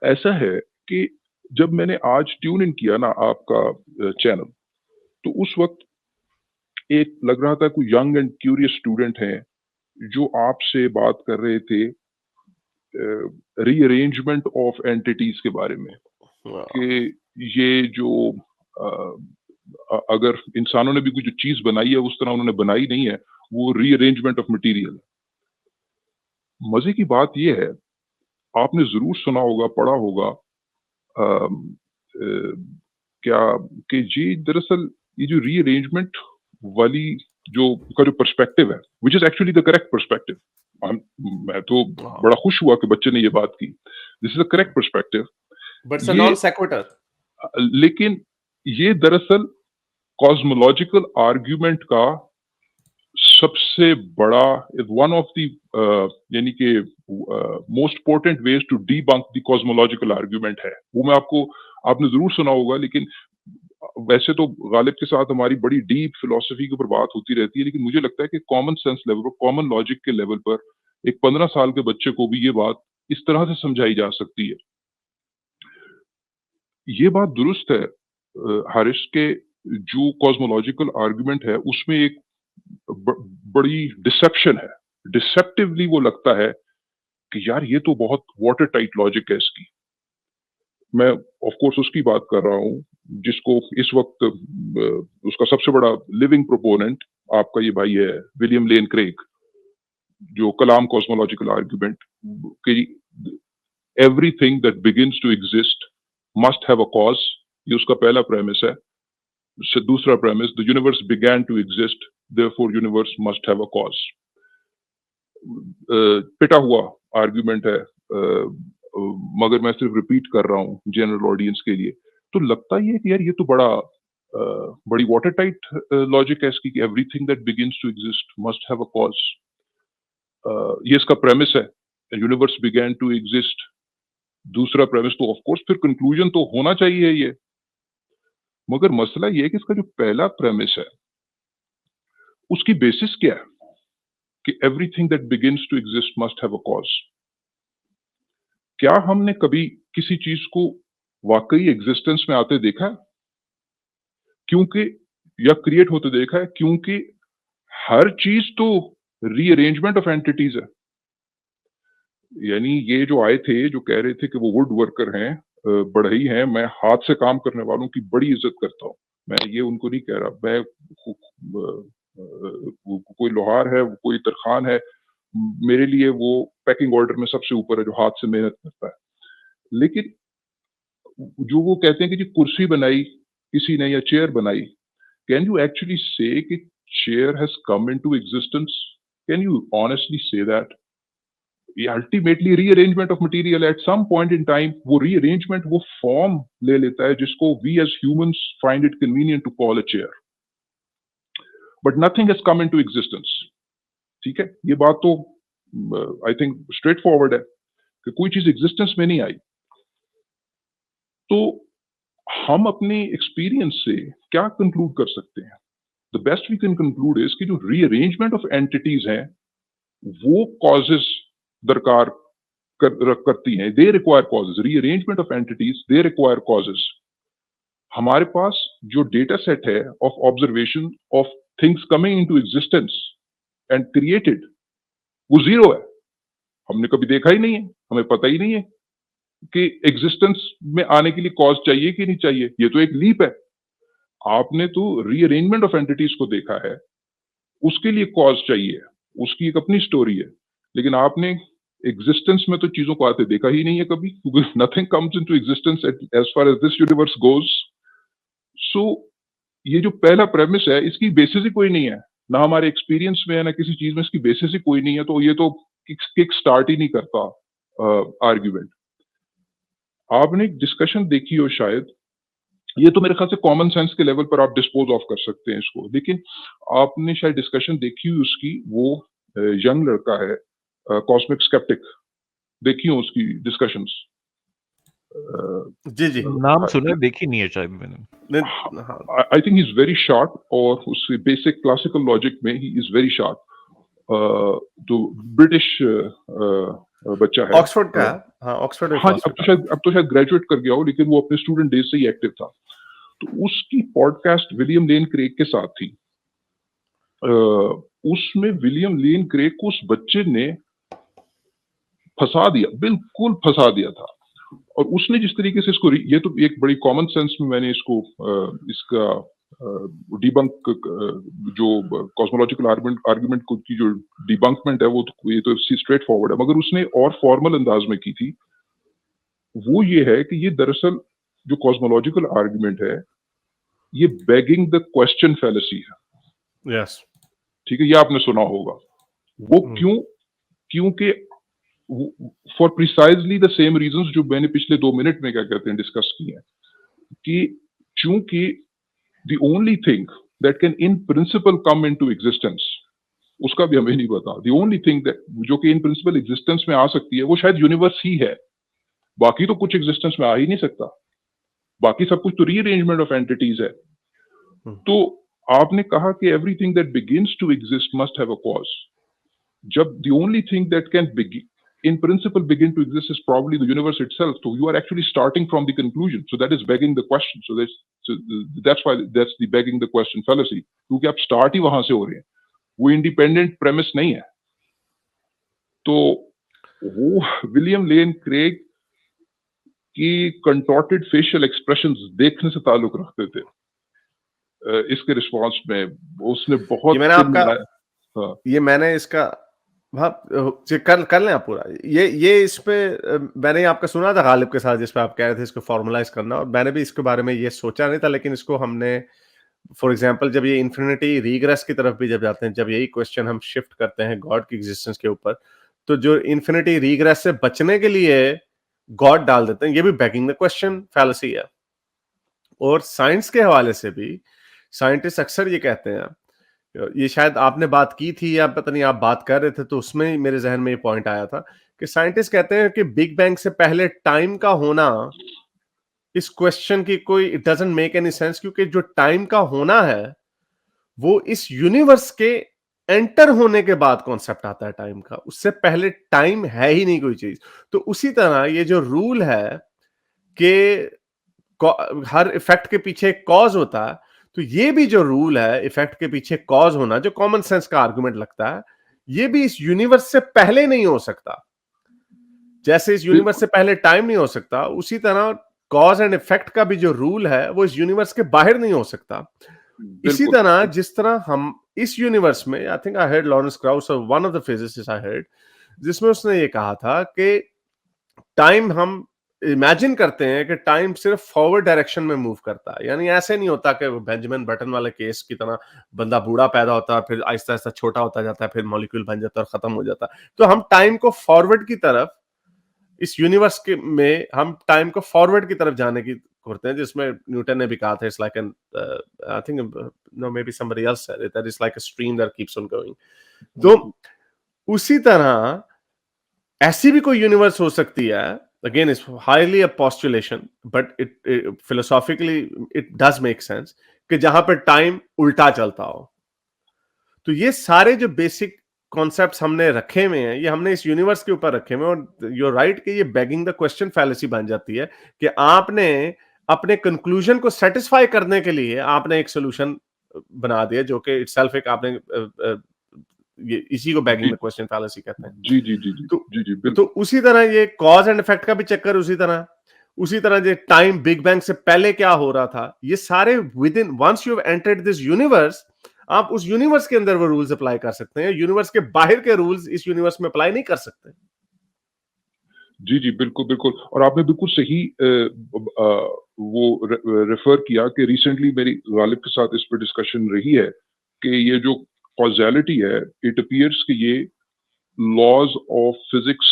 ऐसा है कि जब मैंने आज ट्यून इन किया ना आपका चैनल, तो उस वक़्त एक लग रहा था कोई यंग एंड क्यूरियस स्टूडेंट हैं, जो आपसे बात कर रहे थे रीअरेंजमेंट ऑफ एंटिटीज़ के बारे में, वाह! कि ये जो अ अगर इंसानों ने भी कोई जो चीज़ बनाई है, उस तरह उन्होंने बनाई नहीं है, वो रीअरेंजमेंट ऑफ मटीरियल। मज़े की बात ये है, आपने ज़रूर सुना होगा, पढ़ा होगा अम, अ, क्या कि जी दरअसल ये जो रीअरेंजमेंट वाली जो पर्सपेक्टिव है, which is actually the correct perspective. हम मैं तो वाह! बड़ा खुश हुआ कि बच्चे ने ये बात की। This is the correct perspective. But it's a ये नॉन सेक्विटर। लेकिन ये दरअसल कॉस्मोलॉजिकल आर्गुमेंट का सबसे बड़ा वन ऑफ द यानी कि most important ways to debunk the cosmological argument है। वो मैं आपको आपने ज़रूर सुना होगा, लेकिन वैसे तो गालिब के साथ हमारी बड़ी डीप फिलॉसफी के ऊपर बात होती रहती है, लेकिन मुझे लगता है कि कॉमन सेंस लेवल पर, कॉमन लॉजिक के लेवल पर एक 15 साल के बच्चे को भी ये बात इस तरह से समझाई जा सकती है। ये बात दुरुस्त है हारिस के जो कॉस्मोलॉजिकल आर्गुमेंट है उसमें एक ब बड़ी डिसेप्शन है। डिसेप्टिवली वो लगता है कि यार ये तो बहुत वाटर टाइट लॉजिक है इसकी। मैं ऑफ कोर्स उसकी बात कर रहा हूँ जिसको इस वक़्त उसका सबसे बड़ा लिविंग प्रोपोनेंट आपका ये भाई है विलियम लेन क्रेग, जो कलाम कॉस्मोलॉजिकल आर्गुमेंट कि everything that begins to exist must have a cause, ये उसका पहला प्रेमिस है। दूसरा premise the universe began to exist therefore universe must have a cause. पिटा हुआ आर्गुमेंट है मगर मैं सिर्फ रिपीट कर रहा हूँ जनरल ऑडियंस के लिए। तो लगता ही है कि यार ये तो बड़ी वाटर टाइट लॉजिक है इसकी कि everything that begins to exist must have a cause. ये इसका प्रेमिस है, यूनिवर्स बिगैन टू एग्जिस्ट। दूसरा प्रेमिस तो ऑफ कोर्स फिर कंक्लूजन तो होना चाहिए ये, मगर मसला ये है कि इसका जो पहला प्रेमिस है उसकी बेसिस क्या है कि everything that begins to exist must have a cause. क्या हमने कभी किसी चीज को वाकई एग्जिस्टेंस में आते देखा है? क्योंकि या क्रिएट होते देखा है? क्योंकि हर चीज तो रीअरेंजमेंट ऑफ एंटिटीज है। यानी ये जो आए थे जो कह रहे थे कि वो वुड वर्कर हैं, बढ़ई हैं, मैं हाथ से काम करने वालों की बड़ी इज्जत करता हूँ। मैं ये उनको नहीं कह रहा, मैं कोई लोहार है, वो कोई तरखान है, मेरे लिए वो पैकिंग ऑर्डर में सबसे ऊपर है जो हाथ से मेहनत करता है। लेकिन जो वो कहते हैं कि जी कुर्सी बनाई किसी ने या चेयर बनाई, कैन यू एक्चुअली से कि chair has come into existence? Can you honestly say that? ये ultimately rearrangement of material at some point in time वो रीअरेंजमेंट वो फॉर्म ले लेता है जिसको we as humans find it convenient to call a chair, but nothing has come into existence. ठीक है, ये बात तो आई थिंक स्ट्रेट फॉरवर्ड है कि कोई चीज एग्जिस्टेंस में नहीं आई। तो हम अपने एक्सपीरियंस से क्या कंक्लूड कर सकते हैं? The best we can conclude is कि जो रीअरेंजमेंट ऑफ एंटिटीज हैं वो कॉजेज दरकार करती हैं, they require causes. Rearrangement of entities they require causes. हमारे पास जो डेटा सेट है of observation of things coming into existence and created, वो जीरो है। हमने कभी देखा ही नहीं है, हमें पता ही नहीं है कि एग्जिस्टेंस में आने के लिए कॉज चाहिए कि नहीं चाहिए। ये तो एक लीप है। आपने तो रीअरेंजमेंट ऑफ एंटिटीज को देखा है, उसके लिए कॉज चाहिए, उसकी एक अपनी स्टोरी है। लेकिन आपने एग्जिस्टेंस में तो चीजों को आते देखा ही नहीं है कभी, क्योंकि nothing comes into existence as far as this universe goes. So ये जो पहला प्रेमिस है इसकी बेसिस ही कोई नहीं है, ना हमारे एक्सपीरियंस में है ना किसी चीज में, इसकी बेसिस ही कोई नहीं है। तो ये तो किक स्टार्ट ही नहीं करता आर्ग्यूमेंट। आपने एक डिस्कशन देखी हो शायद, ये तो मेरे ख्याल से कॉमन सेंस के लेवल पर आप डिस्पोज ऑफ कर सकते हैं इसको, लेकिन आपने शायद डिस्कशन देखी हुई उसकी, वो यंग लड़का है कॉस्मिक स्केप्टिक, देखी हो उसकी डिस्कशंस? जी, जी। नाम सुना है, देखी नहीं है शायद मैंने। हाँ। I think he is very sharp, और उसके बेसिक क्लासिकल लॉजिक में ही इज वेरी शार्प। तो ब्रिटिश बच्चा है, ऑक्सफोर्ड का हाँ, ऑक्सफोर्ड में हाँ, फिलॉसफी अब तो शायद ग्रेजुएट कर गया हो, लेकिन वो अपने स्टूडेंट डेज से ही एक्टिव था। तो उसकी पॉडकास्ट विलियम लेन क्रेग के साथ थी। उसमें विलियम लेन क्रेग को उस बच्चे ने फंसा दिया, बिल्कुल फंसा दिया था। और उसने जिस तरीके से इसको, ये तो एक बड़ी कॉमन सेंस में मैंने इसको इसका डिबंक, जो कॉस्मोलॉजिकल आर्गुमेंट की जो डिबंकमेंट है, वो तो ये तो स्ट्रेट फॉरवर्ड है, मगर उसने और फॉर्मल अंदाज में की थी। वो ये है कि ये दरअसल जो कॉस्मोलॉजिकल आर्गुमेंट है, ये बेगिंग द क्वेश्चन फैलेसी है। यस, ठीक है, ये आपने सुना होगा। वो क्यों? क्योंकि for precisely the same reasons जो मैंने पिछले 2 मिनट में क्या कहते हैं डिस्कस किए हैं, कि चूंकि the only thing that can in principle come into existence, उसका भी हमें नहीं पता। द ओनली थिंग दैट जो कि इन प्रिंसिपल एग्जिस्टेंस में आ सकती है, वो शायद यूनिवर्स ही है। बाकी तो कुछ एग्जिस्टेंस में आ ही नहीं सकता, बाकी सब कुछ तो रीअरेंजमेंट ऑफ एंटिटीज है। तो आपने कहा कि everything that begins to exist must have a cause. जब the only thing that can begin in principle begin to exist is probably the universe itself, so you are actually starting from the conclusion, so that is begging the question. So that's why that's the begging the question fallacy, क्योंकि आप start ही वहां से हो रहे हैं, वो independent premise नहीं है। तो वो विलियम लेन क्रेग की contorted facial expressions देखने से ताल्लुक रखते थे इसके रिस्पॉन्स में। उसने बहुत ये मैंने इसका कर लें आप पूरा ये इस पे मैंने आपका सुना था गालिब के साथ, जिस पे आप कह रहे थे इसको फॉर्मुलाइज करना, और मैंने भी इसके बारे में ये सोचा नहीं था, लेकिन इसको हमने फॉर एग्जांपल जब ये इन्फिनिटी रीग्रेस की तरफ भी जब जाते हैं, जब यही क्वेश्चन हम शिफ्ट करते हैं गॉड की एग्जिस्टेंस के ऊपर, तो जो इन्फिनिटी रीग्रेस से बचने के लिए गॉड डाल देते हैं, ये भी बेगिंग द क्वेश्चन फैलेसी है। और साइंस के हवाले से भी साइंटिस्ट अक्सर ये कहते हैं, ये शायद आपने बात की थी या पता नहीं आप बात कर रहे थे, तो उसमें मेरे जहन में ये पॉइंट आया था कि साइंटिस्ट कहते हैं कि बिग बैंग से पहले टाइम का होना इस क्वेश्चन की कोई it doesn't make any sense, क्योंकि जो टाइम का होना है वो इस यूनिवर्स के एंटर होने के बाद कॉन्सेप्ट आता है टाइम का, उससे पहले टाइम है ही नहीं कोई चीज। तो उसी तरह ये जो रूल है कि हर इफेक्ट के पीछे एक कॉज होता है, तो ये भी जो रूल है इफेक्ट के पीछे कॉज होना, जो कॉमन सेंस का आर्गुमेंट लगता है, ये भी इस यूनिवर्स से पहले नहीं हो सकता। जैसे इस यूनिवर्स से पहले टाइम नहीं हो सकता, उसी तरह कॉज एंड इफेक्ट का भी जो रूल है वो इस यूनिवर्स के बाहर नहीं हो सकता। इसी तरह जिस तरह हम इस यूनिवर्स में, I think I heard Lawrence Krauss और one of the physicists I heard, जिसमें उसने ये कहा था कि टाइम हम इमेजिन करते हैं कि टाइम सिर्फ फॉरवर्ड डायरेक्शन में मूव करता है, यानी ऐसे नहीं होता कि बेंजामिन बटन वाले केस की तरह बंदा बूढ़ा पैदा होता है, फिर आहिस्ता आहिस्ता छोटा होता जाता है, फिर मॉलिक्यूल बन जाता है और खत्म हो जाता है। तो हम टाइम को फॉरवर्ड की तरफ, इस यूनिवर्स के में हम टाइम को फॉरवर्ड की तरफ जाने की करते हैं, जिसमें न्यूटन ने भी कहा था, it's like an I think no maybe somebody else said it, that is like a stream that keeps on going. तो उसी तरह ऐसी भी कोई यूनिवर्स हो सकती है, again it's highly a postulation but it philosophically it does make sense, कि जहां पर टाइम उल्टा चलता हो। तो ये सारे जो बेसिक कॉन्सेप्ट्स हमने रखे हुए हैं, ये हमने इस यूनिवर्स के ऊपर रखे हुए हैं, और यू आर राइट कि ये बेगिंग द क्वेश्चन फैलेसी बन जाती है कि आपने अपने कंक्लूजन को सेटिस्फाई करने के लिए आपने एक सोल्यूशन बना दिया, जो कि इटसेल्फ एक आपने ये इसी को बेगिंग द क्वेश्चन फैलेसी कहते हैं। जी जी जी जी जी जी तो उसी तरह ये कॉज एंड इफेक्ट का भी चक्कर उसी तरह जो टाइम बिग बैंग से पहले क्या हो रहा था, ये सारे within once you have entered this universe, आप उस यूनिवर्स के अंदर वो रूल्स अप्लाई कर सकते हैं, यूनिवर्स के बाहर के रूल्स इस यूनिवर्स में अप्लाई नहीं कर सकते। जी जी बिल्कुल बिल्कुल। और आपने बिल्कुल सही वो रेफर किया कि रिसेंटली मेरी गालिब के साथ इस पर डिस्कशन रही है कि ये जो कॉजेलिटी है, इट अपीयर्स कि ये लॉज ऑफ फिजिक्स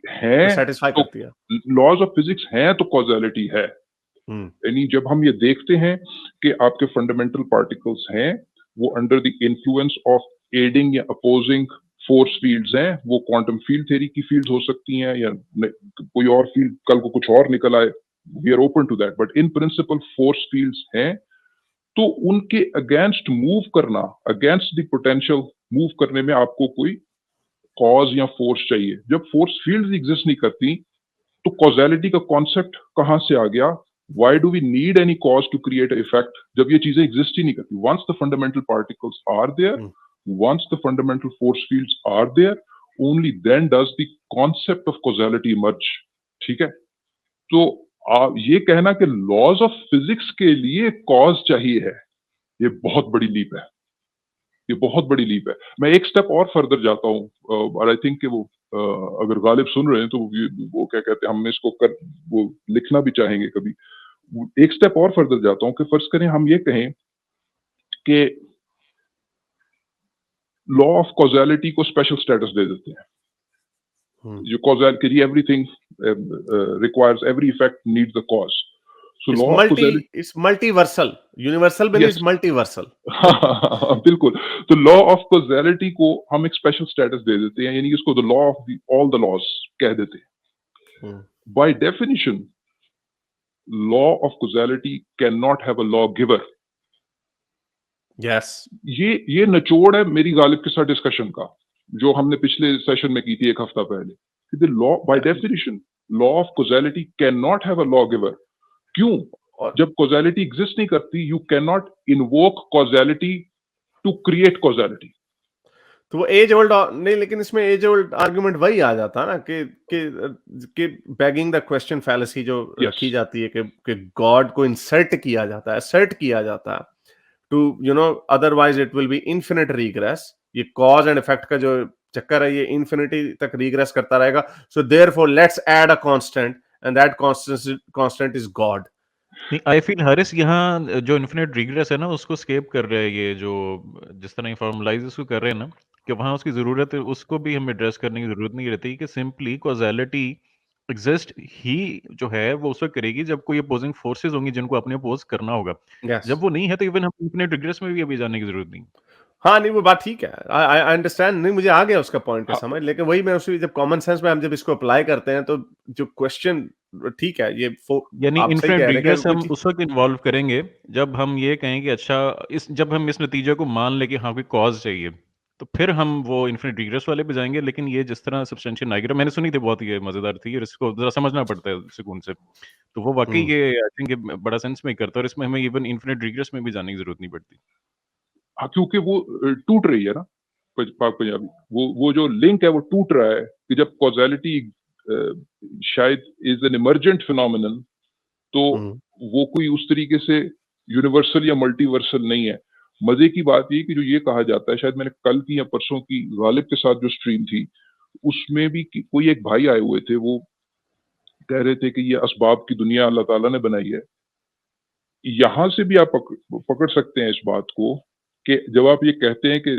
हैं, सेटिस्फाई करती है। लॉज ऑफ फिजिक्स हैं तो कॉजेलिटी है। यानी जब हम ये देखते हैं कि आपके फंडामेंटल पार्टिकल्स हैं, वो under the influence of adding या अपोजिंग फोर्स फील्ड्स हैं, वो क्वांटम फील्ड थ्योरी की फील्ड्स हो सकती हैं या कोई और फील्ड, कल को कुछ और निकल आए, we are open to that, but in principle force fields हैं। तो उनके अगेंस्ट मूव करना, अगेंस्ट द पोटेंशियल मूव करने में आपको कोई कॉज या फोर्स चाहिए। जब फोर्स फील्ड्स एग्जिस्ट नहीं करती तो कॉजेलिटी का कॉन्सेप्ट कहां से आ गया? Why do we need any cause to create effect जब ये चीजें एग्जिस्ट ही नहीं करती? Once the fundamental particles are there, once the fundamental force fields are there, only then does the concept of causality emerge. ठीक है, तो ये कहना कि लॉज ऑफ फिजिक्स के लिए कॉज चाहिए है, ये बहुत बड़ी लीप है, ये बहुत बड़ी लीप है। मैं एक स्टेप और फर्दर जाता हूँ और आई थिंक कि वो अगर गालिब सुन रहे हैं तो वो क्या कहते हैं, हम इसको वो लिखना भी चाहेंगे कभी। एक स्टेप और फर्दर जाता हूँ कि फर्ज करें हम ये कहें कि लॉ ऑफ कॉजेलिटी को स्पेशल स्टेटस दे देते हैं। जो causality, everything requires, every effect needs the cause. So law of causality, it's multiversal, universal में yes. is multiversal। बिल्कुल। तो लॉ ऑफ कॉजेलिटी को हम एक स्पेशल स्टेटस दे देते हैं, यानी कि इसको the law of all the laws कह देते हैं। By definition law of causality can not have a law giver. Yes, ये निचोड़ है मेरी गालिब के साथ डिस्कशन का, जो हमने पिछले सेशन में की थी एक हफ्ता पहले। The law by definition law of causality can not have a law giver. क्यों? जब कॉजेलिटी एग्जिस्ट नहीं करती, you can not invoke causality to create causality. तो वो एज ओल्ड नहीं, लेकिन इसमें एज ओल्ड आर्गुमेंट वही आ जाता ना कि बैगिंग द क्वेश्चन फैलेसी जो रखी जाती है कि गॉड को इंसर्ट किया जाता है, असर्ट किया जाता है to otherwise it will be infinite regress. ये कॉज एंड इफेक्ट का जो चक्कर है ये इन्फिनिटी तक रीग्रेस करता रहेगा। So therefore let's add a constant and that constant is God। नहीं, आई फील हारिस यहाँ जो इन्फिनिट रिग्रेस है ना उसको स्केप कर रहे हैं, ये जो जिस तरह फॉर्मलाइज उसको कर रहे हैं ना कि वहाँ उसकी ज़रूरत है, उसको भी हमें एड्रेस करने की ज़रूरत नहीं रहती कि सिंपली कॉजेलिटी एग्जिस्ट ही जो है वो उस वक्त करेगी जब कोई अपोजिंग फोर्सेज होंगी जिनको अपने अपोज करना होगा। जब वो नहीं है तो इवन हम इन्फिनिट रिग्रेस में भी अभी जाने की ज़रूरत नहीं। हाँ, नहीं वो बात ठीक है, आई अंडरस्टैंड, नहीं मुझे आ गया उसका पॉइंट का समझ, लेकिन वही मैं उसी जब कॉमन सेंस में हम जब इसको अप्लाई करते हैं तो जो क्वेश्चन ठीक है, ये यानी आप सही इन्फिनिट कह रहे हैं रिग्रेस कि हम उस वक्त इन्वॉल्व करेंगे जब हम ये कहें कि अच्छा जब हम इस नतीजे को मान लें कि हाँ कोई कॉज चाहिए, तो फिर हम वो इन्फिनिट रिग्रेस वाले पे जाएंगे। लेकिन ये जिस तरह सब्सटेंशियल नाइग्रा मैंने सुनी थी, बहुत ही मजेदार थी और इसको जरा समझना पड़ता है सुकून से, तो वो वाकई ये आई थिंक ये बड़ा सेंस में करता है और इसमें हमें इवन इन्फिनिट रिग्रेस में भी जाने की जरूरत नहीं पड़ती। हाँ, क्योंकि वो टूट रही है ना पंजाबी, वो जो लिंक है वो टूट रहा है कि जब कॉजेलिटी शायद इज एन इमर्जेंट फिनोमिनन, तो वो कोई उस तरीके से यूनिवर्सल या मल्टीवर्सल नहीं है। मजे की बात ये कि जो ये कहा जाता है, शायद मैंने कल की या परसों की गालिब के साथ जो स्ट्रीम थी उसमें भी कोई एक भाई आए हुए थे, वो कह रहे थे कि ये असबाब की दुनिया अल्लाह ताला ने बनाई है। यहां से भी आप पकड़ सकते हैं इस बात को कि जब आप ये कहते हैं कि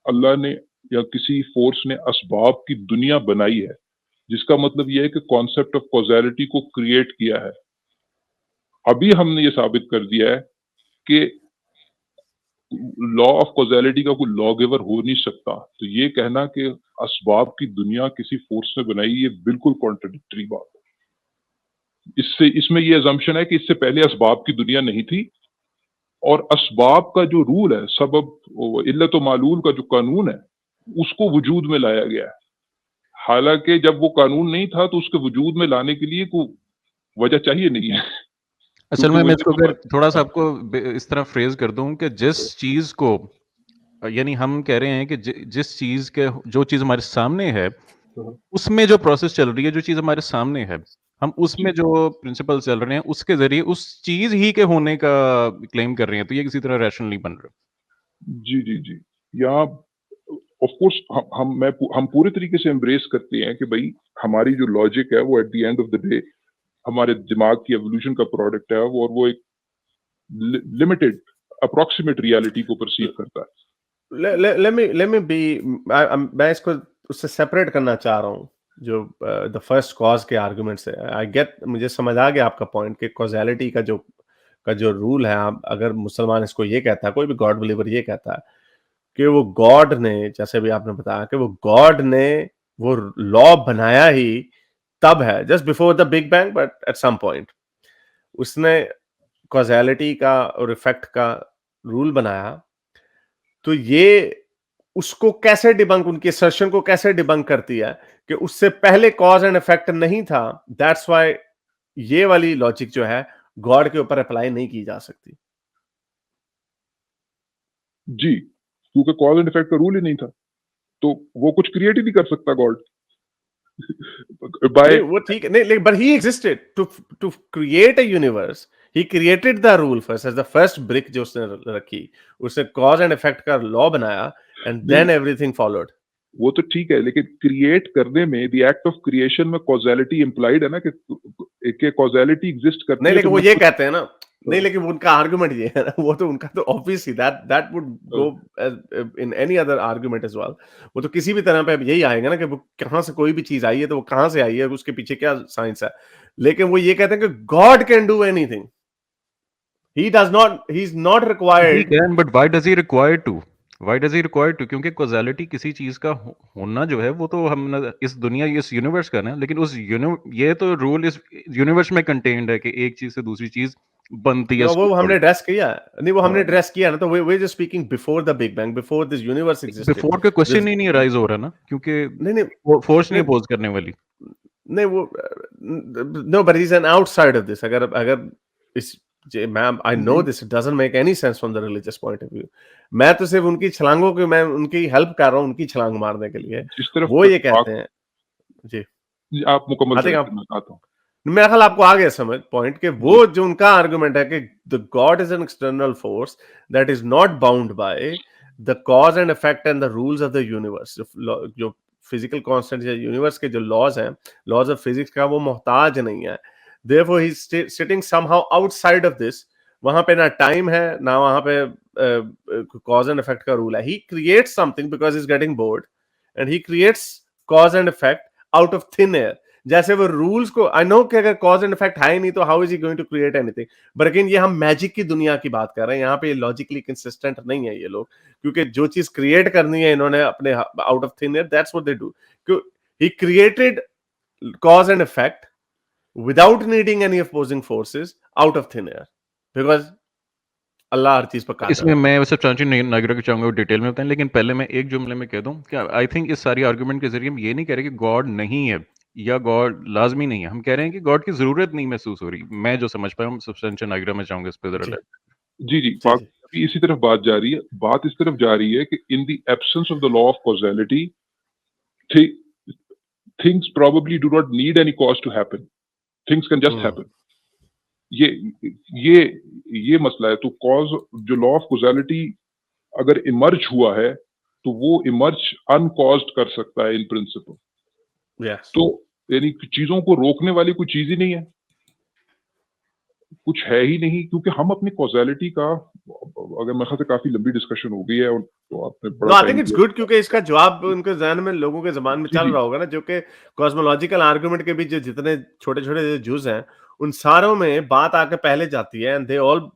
अल्लाह ने या किसी फोर्स ने असबाब की दुनिया बनाई है, जिसका मतलब यह है कि कॉन्सेप्ट ऑफ कॉजेलिटी को क्रिएट किया है। अभी हमने ये साबित कर दिया है कि लॉ ऑफ कॉजेलिटी का कोई लॉ गिवर हो नहीं सकता। तो ये कहना कि असबाब की दुनिया किसी फोर्स ने बनाई, ये बिल्कुल कॉन्ट्रडिक्टरी बात है। इसमें ये अजम्पशन है कि इससे पहले असबाब की दुनिया नहीं थी, और असबाब का जो रूल है, सबब इल्लत व मालूल का जो कानून है, उसको वजूद में लाया गया है। हालांकि जब वो कानून नहीं था तो उसके वजूद में लाने के लिए कोई वजह चाहिए नहीं है। असल में मैं इसको अगर थोड़ा सा आपको इस तरह फ्रेज कर दूं कि जिस चीज को यानी हम कह रहे हैं कि जिस चीज के जो चीज हमारे सामने है उसमें जो प्रोसेस चल रही है, जो चीज हमारे सामने है, हम उसमें जो प्रिंसिपल चल रहे हैं उसके जरिए उस चीज ही के होने का क्लेम कर रहे हैं, तो ये किसी तरह रैशनल नहीं बन रहा। जी जी जी, यहाँ ऑफ कोर्स हम पूरे तरीके से एम्ब्रेस करते हैं कि भाई हमारी जो लॉजिक है वो at the end of the day हमारे दिमाग की एवोल्यूशन का प्रोडक्ट है, और वो एक लिमिटेड अप्रोक्सीमेट रियलिटी को परसीव करता है। let me be मैं इसको उससे सेपरेट करना चाह रहा हूँ जो द फर्स्ट कॉज के आर्गुमेंट से। आई गेट, मुझे समझ आ गया आपका पॉइंट कि कॉजेलिटी का जो रूल है, अगर मुसलमान इसको ये कहता है, कोई भी गॉड बिलीवर ये कहता है कि वो गॉड ने, जैसे भी आपने बताया कि वो गॉड ने वो लॉ बनाया ही तब है, just before the big bang, but at some point उसने कॉजेलिटी का और इफेक्ट का रूल बनाया। तो ये उसको कैसे डिबंक, उनकी असर्शन को कैसे डिबंक करती है कि उससे पहले कॉज एंड इफेक्ट नहीं था, दैट्स व्हाई ये वाली लॉजिक जो है गॉड के ऊपर अप्लाई नहीं की जा सकती। जी, क्योंकि कॉज एंड इफेक्ट का रूल ही नहीं था, तो वो कुछ क्रिएट ही नहीं कर सकता गॉड बाय। नहीं वो ठीक है, नहीं but he existed to create a universe, he created the rule first as the first brick जो उसने रखी, उसने कॉज एंड इफेक्ट का लॉ बनाया एंड देन एवरीथिंग फॉलोड। वो तो ठीक है, लेकिन क्रिएट करने में द एक्ट ऑफ क्रिएशन में कॉजेलिटी इंप्लाइड है ना, कि कॉजेलिटी एग्जिस्ट करती नहीं है। लेकिन वो ये कहते हैं ना, नहीं लेकिन उनका आर्गुमेंट ये है ना, वो तो उनका तो obviously that would go in any other argument as well. वो तो किसी भी तरह पे यही आएगा ना कि वो कहां से कोई भी चीज आई है तो वो कहां से आई है, उसके पीछे क्या साइंस है। लेकिन वो ये कहते हैं कि God can do anything, he does not, he is not He required. can, but why does he require to? Why does he require to? क्योंकि कॉजालिटी किसी चीज का होना जो है वो तो हम इस दुनिया, इस यूनिवर्स का ना, लेकिन उस ये तो रूल इस यूनिवर्स में कंटेन्ड है कि एक चीज से दूसरी चीज बनती है। वो हमने एड्रेस किया, नहीं वो हमने एड्रेस किया ना, तो वे just speaking before the big bang, before this universe existed. Before का क्वेश्चन ही नहीं अराइज हो रहा ना, क्योंकि नहीं फोर्स नहीं अपोज करने वाली। नहीं वो no but is an outside of this. अगर इस ma'am I know this doesn't make any sense from the religious point of view. मैं तो सिर्फ उनकी छलांगों की, मैं उनकी हेल्प कर रहा हूं उनकी छलांग मारने के लिए। जिस तरफ वो ये कहते हैं जी आप मुकम्मल आते करें, आप- मैं आता हूं। मेरा ख्याल आपको आ गया समझ पॉइंट कि वो जो उनका आर्गुमेंट है कि the God is an external force that is not bound by the cause and effect and the rules of the universe. जो फिजिकल कांस्टेंट या यूनिवर्स के जो लॉज हैं, लॉज ऑफ फिजिक्स का, वो मोहताज नहीं है। therefore he is sitting somehow outside of this। वहां पे ना टाइम है ना वहां पे कॉज एंड इफेक्ट का रूल है। he creates something because he's getting bored and he creates cause and effect out of thin air। जैसे वो रूल्स को, आई नो कि अगर कॉज एंड इफेक्ट है ही नहीं तो how is he going to create anything. But again ये हम मैजिक की दुनिया की बात कर रहे हैं, यहाँ पे लॉजिकली कंसिस्टेंट नहीं है ये लोग, क्योंकि जो चीज क्रिएट करनी है इन्होंने अपने out of thin air, that's what they do. He created cause and effect without needing any opposing forces out of thin air because अल्लाह हर चीज पर कादिर इसमें है। मैं वैसे चांची नागरिक चाहूंगा डिटेल में बताएं, लेकिन पहले मैं एक जुमले में कह दूं कि आई थिंक इस सारी आर्गुमेंट के जरिए हम ये नहीं कह रहे कि गॉड नहीं है या गॉड लाजमी नहीं है। हम कह रहे हैं कि गॉड की जरूरत नहीं महसूस हो रही। मैं जो समझ पाया हूं सब्सटेंशियल नागरिक में चाहूंगा इस पे जरा जी। जी जी, बात अभी इसी तरफ बात जा रही है। बात इस तरफ जा रही है कि in the absence of the law of causality things probably do not need any cause to happen, things can just happen. ये मसला है। तो कॉज, जो लॉ ऑफ कॉजेलिटी अगर इमर्ज हुआ है तो वो इमर्ज अनकॉज्ड कर सकता है इन प्रिंसिपल। Yes. तो यानी चीजों को रोकने वाली कोई चीज ही नहीं है, कुछ है ही नहीं, क्योंकि हम अपनी कॉजेलिटी का, अगर मेरे ख्याल से काफी लंबी डिस्कशन हो गई है और तो आपने No, बड़ा I think it's good क्योंकि इसका जवाब उनके ज़हन में, लोगों के ज़बान में जी, चल जी। रहा होगा ना, जो कि कॉस्मोलॉजिकल आर्गुमेंट के भी जो जितने छोटे-छोटे जुज हैं, उन सारों में बात आके पहले जाती है एंड दे ऑल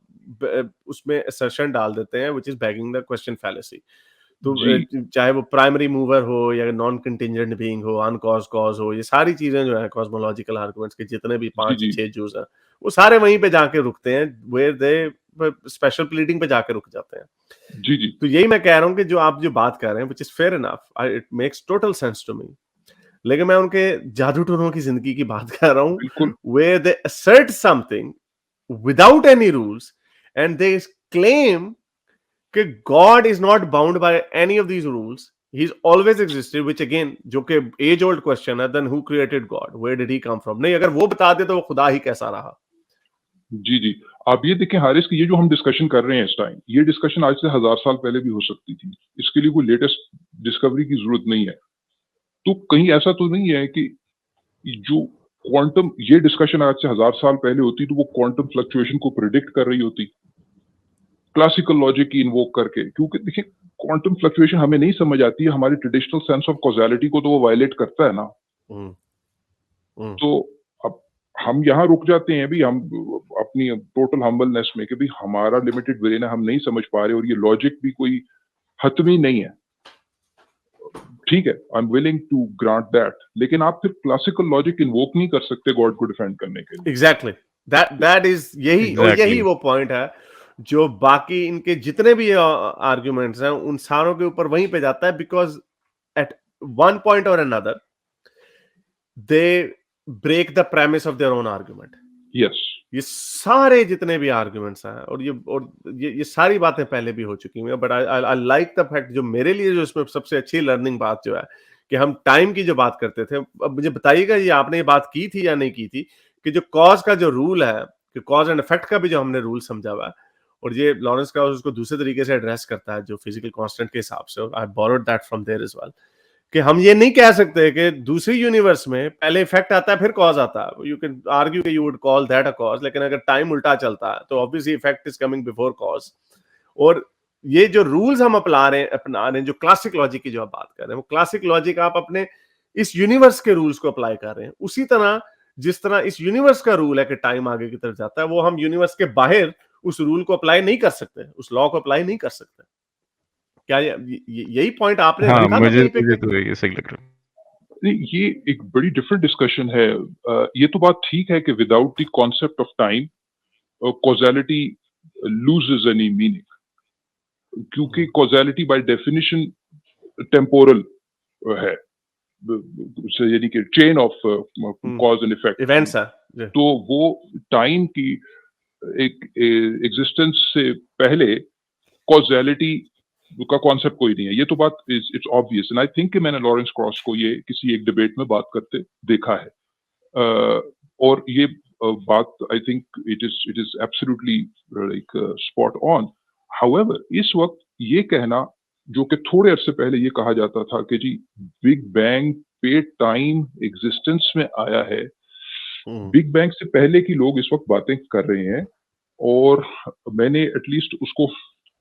उसमें असर्शन डाल देते हैं which is bagging the question fallacy. तो जी। चाहे वो प्राइमरी मूवर हो या नॉन कंटिंजेंट बीइंग हो, अनकॉज कॉज हो, ये सारी चीजें जो है कॉस्मोलॉजिकल आर्गुमेंट्स के जितने भी 5-6 जूस हैं, वो सारे वहीं पे जाके रुकते हैं, वेयर दे स्पेशल प्लीडिंग पे जाके रुक जाते हैं। जी जी, तो यही मैं कह रहा हूँ कि जो आप जो बात कर रहे हैं which is fair enough, it makes total sense to me. लेकिन मैं उनके जादू टूनों की जिंदगी की बात कर रहा हूँ, बिल्कुल। Where they assert something without any rules and they claim कि God is not bound by any of these rules. He's always existed, which again, जो कि age old question है, then who created God? Where did he come from? नहीं, अगर वो बता दे तो वो खुदा ही कैसा रहा? जी जी, आप ये देखें हारिस कि ये जो हम डिस्कशन कर रहे हैं इस टाइम, ये डिस्कशन आज से 1000 साल पहले भी हो सकती थी। इसके लिए कोई लेटेस्ट डिस्कवरी की जरूरत नहीं है। तो कहीं ऐसा तो नहीं है कि जो क्वांटम, ये डिस्कशन आज से 1000 साल पहले होती तो वो क्वांटम फ्लक्चुएशन को प्रिडिक्ट कर रही होती क्लासिकल लॉजिक की इन्वोक करके। क्योंकि देखिए क्वांटम फ्लक्चुएशन हमें नहीं समझ आती है, हमारी ट्रेडिशनल सेंस ऑफ कॉजेलिटी को तो वो वायलेट करता है ना। तो अब हम यहाँ रुक जाते हैं भी, हम अपनी टोटल हम्बलनेस में कि भी हमारा लिमिटेड ब्रेन है, हम नहीं समझ पा रहे और ये लॉजिक भी कोई हतमी नहीं है। ठीक है, I am willing to grant that, लेकिन आप फिर क्लासिकल लॉजिक इन्वोक नहीं कर सकते गॉड को डिफेंड करने के लिए। एग्जैक्टली, दैट इज यही और यही वो पॉइंट है जो बाकी इनके जितने भी आर्ग्यूमेंट्स हैं उन सारों के ऊपर वहीं पे जाता है, बिकॉज एट वन पॉइंट और another they break the premise of their own argument. Yes, ये सारे जितने भी आर्ग्यूमेंट्स हैं और ये सारी बातें पहले भी हो चुकी हैं, but I like the fact, जो मेरे लिए जो इसमें सबसे अच्छी लर्निंग बात जो है कि हम टाइम की जो बात करते थे, अब मुझे बताइएगा ये आपने ये बात की थी या नहीं की थी कि जो कॉज का जो रूल है, कि कॉज एंड इफेक्ट का भी जो हमने रूल समझा हुआ है, और ये लॉरेंस क्राउच उसको दूसरे तरीके से एड्रेस करता है जो फिजिकल कांस्टेंट के हिसाब से, और I borrowed that from there as well, कि हम ये नहीं कह सकते कि दूसरी यूनिवर्स में पहले इफेक्ट आता है फिर कॉज आता है। You can argue you would call that a cause, लेकिन अगर टाइम उल्टा चलता है तो obviously effect is coming before cause. और ये जो रूल्स हम अपना रहे हैं, जो क्लासिक लॉजिक की जो आप बात कर रहे हैं, वो क्लासिक लॉजिक आप अपने इस यूनिवर्स के रूल्स को अप्लाई कर रहे हैं, उसी तरह जिस तरह इस यूनिवर्स का रूल है कि टाइम आगे की तरफ जाता है, वो हम यूनिवर्स के बाहर उस रूल को अप्लाई नहीं कर सकते, उस लॉ को अप्लाई नहीं कर सकते। क्या यही पॉइंट आपने हाँ, रखा था मुझे कहीं पे मुझे तो ये सही लग रहा है। नहीं, ये एक बड़ी डिफरेंट डिस्कशन है। ये तो बात ठीक है कि without the concept of time causality loses any meaning, क्योंकि कॉजैलिटी बाय डेफिनेशन टेम्पोरल है, यानी कि chain of cause and effect events है। तो वो टाइम की एक एग्जिस्टेंस से पहले कॉजैलिटी का कॉन्सेप्ट कोई नहीं है। ये तो बात it's obvious, and I think कि मैंने लॉरेंस क्रॉस को ये किसी एक डिबेट में बात करते देखा है, और ये बात I think it is absolutely like spot on. However, इस वक्त ये कहना, जो कि थोड़े अरसे पहले ये कहा जाता था कि जी बिग बैंग पे टाइम एग्जिस्टेंस में आया है, बिग बैंग से पहले की लोग इस वक्त बातें कर रहे हैं, और मैंने एटलीस्ट उसको,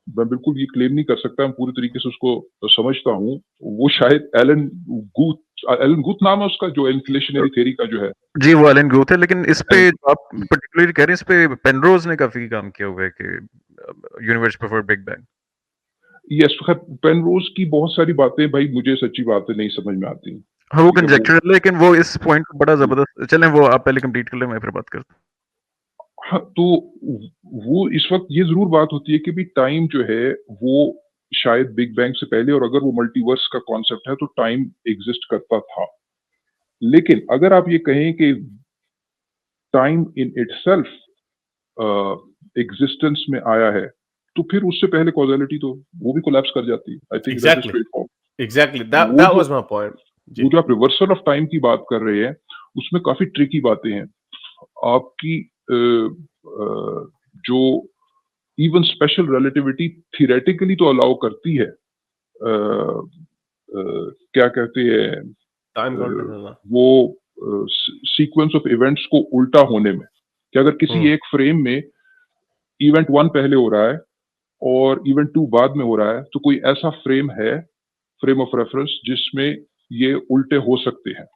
मैं बिल्कुल ये क्लेम नहीं कर सकता, मैं पूरी तरीके से उसको समझता हूँ। वो शायद एलन गूथ नाम है उसका, जो इन्फ्लेशनरी थ्योरी का जो है। जी, वो एलन गूथ है, लेकिन इस पे आप पर्टिकुलरली कह रहे हैं, इस पे पेनरोज ने काफी काम किया हुआ है कि universe before big bang. Yes, Penrose की बहुत सारी बातें भाई मुझे सच्ची बातें नहीं समझ में आती। हाँ, वो कंजेक्चर है, लेकिन वो इस पॉइंट को बड़ा जबरदस्त, चलें वो आप पहले कंप्लीट कर लें, मैं फिर बात करता हूँ। हाँ, तो वो इस वक्त ये जरूर बात होती है कि भी टाइम जो है वो शायद बिग बैंग से पहले, और अगर वो मल्टीवर्स का कॉन्सेप्ट है तो टाइम एग्जिस्ट करता था। लेकिन अगर आप ये कहें कि टाइम इन इटसेल्फ एग्जिस्टेंस में आया है, तो फिर उससे पहले कॉजैलिटी तो वो भी कोलैप्स कर जाती है। I think that is straightforward. Exactly that was my point. वो जो आप रिवर्सल ऑफ टाइम की बात कर रहे हैं, उसमें काफी ट्रिकी बातें हैं। आपकी जो इवन स्पेशल रिलेटिविटी थियोरेटिकली तो अलाउ करती है, क्या कहते हैं, टाइम काउंट वो सीक्वेंस ऑफ इवेंट्स को उल्टा होने में, कि अगर किसी एक फ्रेम में इवेंट 1 पहले हो रहा है और इवेंट 2 बाद में हो रहा है, तो कोई ऐसा फ्रेम है, फ्रेम ऑफ रेफरेंस, जिसमें ये उल्टे हो सकते हैं।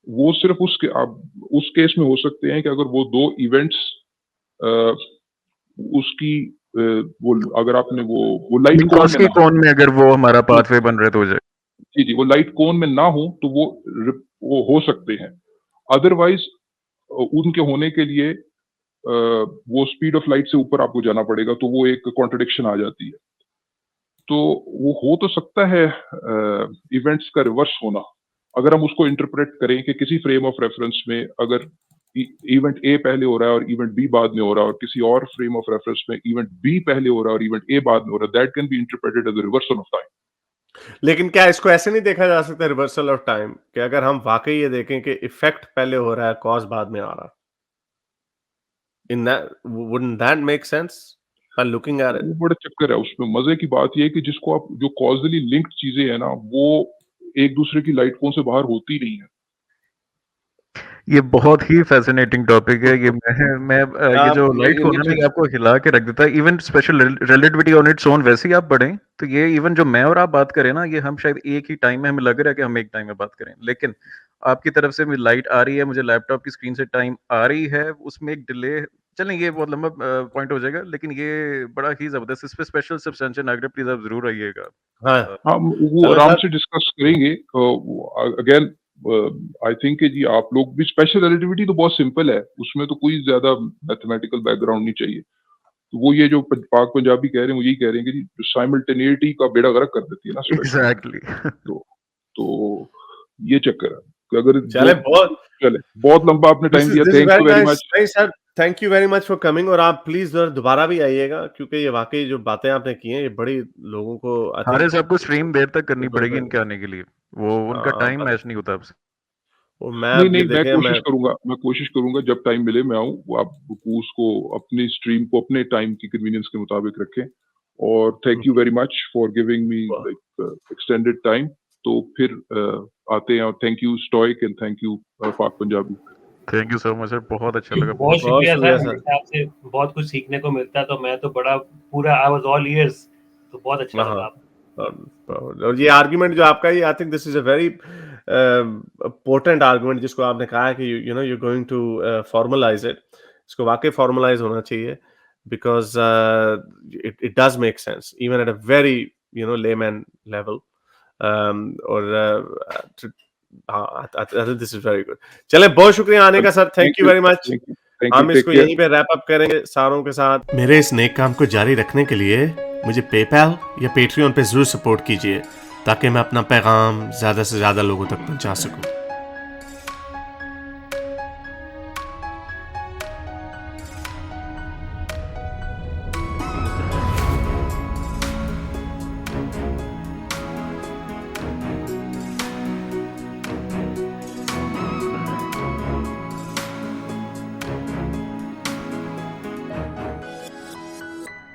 वो सिर्फ उस केस में हो सकते हैं कि अगर वो दो इवेंट्स उसकी वो, अगर आपने वो लाइट कोन में अगर वो हमारा पाथवे बन रहा है तो हो जाए। जी, वो लाइट कोन में ना हो तो वो हो सकते हैं। अदरवाइज उनके होने के लिए वो स्पीड ऑफ लाइट से ऊपर आपको जाना पड़ेगा, तो वो एक कॉन्ट्रडिक्शन आ जाती है। तो वो हो तो सकता है इवेंट्स का रिवर्स होना, अगर हम उसको इंटरप्रेट करें कि किसी फ्रेम ऑफ रेफरेंस में अगर इवेंट ए पहले हो रहा है और इवेंट बी बाद में हो रहा है, और किसी और फ्रेम ऑफ रेफरेंस में इवेंट बी पहले हो रहा है और इवेंट ए बाद में हो रहा है, that can be interpreted as a reversal of time. लेकिन क्या इसको ऐसे नहीं देखा जा सकता रिवर्सल ऑफ टाइम, कि अगर हम वाकई ये देखें कि इफेक्ट पहले हो रहा है, कॉज बाद में आ रहा है, in that wouldn't that make sense by looking at it? वो बड़ा चक्कर है उसमें। मजे की बात ये है कि जिसको आप, जो कॉजली लिंक्ड चीजें हैं ना, वो एक दूसरे की लाइट कोन से बाहर होती नहीं है। ये बहुत ही फैसिनेटिंग टॉपिक है ये। मैं ये जो लाइट को ना, ये आपको हिला के रख देता है। Even special relativity on its own वैसे ही आप पढ़ें तो ये, इवन जो मैं और आप बात करें ना, ये हम शायद एक ही टाइम में, हमें लग रहा है कि हम एक टाइम में बात करें, लेकिन आपकी तरफ से लाइट आ रही है, मुझे लैपटॉप की स्क्रीन से टाइम आ रही है, उसमें एक डिले, चलें ये बहुत लंबा पॉइंट हो जाएगा, लेकिन ये बड़ा ही जबरदस्त, इस पे स्पेशल सब्सटेंशियल नागरिक प्लीज आप जरूर आइएगा। हम वो आराम से डिस्कस करेंगे। अगेन आई थिंक कि जी आप लोग भी, स्पेशल रिलेटिविटी तो बहुत सिंपल है, उसमें तो कोई ज्यादा मैथमेटिकल बैकग्राउंड नहीं चाहिए। तो वो ये जो पाक पंजाबी कह रहे हैं वो यही कह रहे हैं कि जी साइमल्टेनिटी का बेड़ा गर्क कर देती है ना स्ट्रेस। एग्जैक्टली। तो ये चक्कर है कि अगर चले बहुत लंबा आपने टाइम दिया, थैंक यू वेरी मच। नहीं sir, thank you very much for coming, और आप प्लीज दोबारा भी आइएगा, क्योंकि ये वाकई जो बातें आपने की हैं ये बड़ी लोगों को हारिस आपको स्ट्रीम देर तक करनी पड़ेगी इनके आने के लिए, वो उनका टाइम मैच नहीं होता आपसे। वो नहीं मैं कोशिश करूंगा जब टाइम मिले मैं आऊं। वो आप उसको अपनी स्ट्रीम को अपने टाइम की कन्वीनियंस के मुताबिक रखें। और thank you very much for giving me like extended time. तो फिर आते हैं, और thank you Stoic and thank you Pak Punjabi. Thank you so much sir, बहुत अच्छा लगा। बहुत शुक्रिया सर, आपसे बहुत कुछ सीखने को मिलता है, तो मैं तो बड़ा पूरा आई वाज ऑल ईयर्स, तो बहुत अच्छा लगा। और ये आर्गुमेंट जो आपका, ये I think this is a very potent argument, जिसको आपने कहा है कि you know you going to formalize it. इसको वाकई फॉर्मलाइज होना चाहिए, because it does make sense even at a very you know layman level. और दिस इज वेरी गुड। चले, बहुत शुक्रिया आने का sir, thank you very much. हम इसको यहीं पे रैप अप करेंगे सारों के साथ। मेरे इस नेक काम को जारी रखने के लिए मुझे पेपैल या पेट्रियन पे जरूर सपोर्ट कीजिए, ताकि मैं अपना पैगाम ज्यादा से ज्यादा लोगों तक पहुंचा सकूं।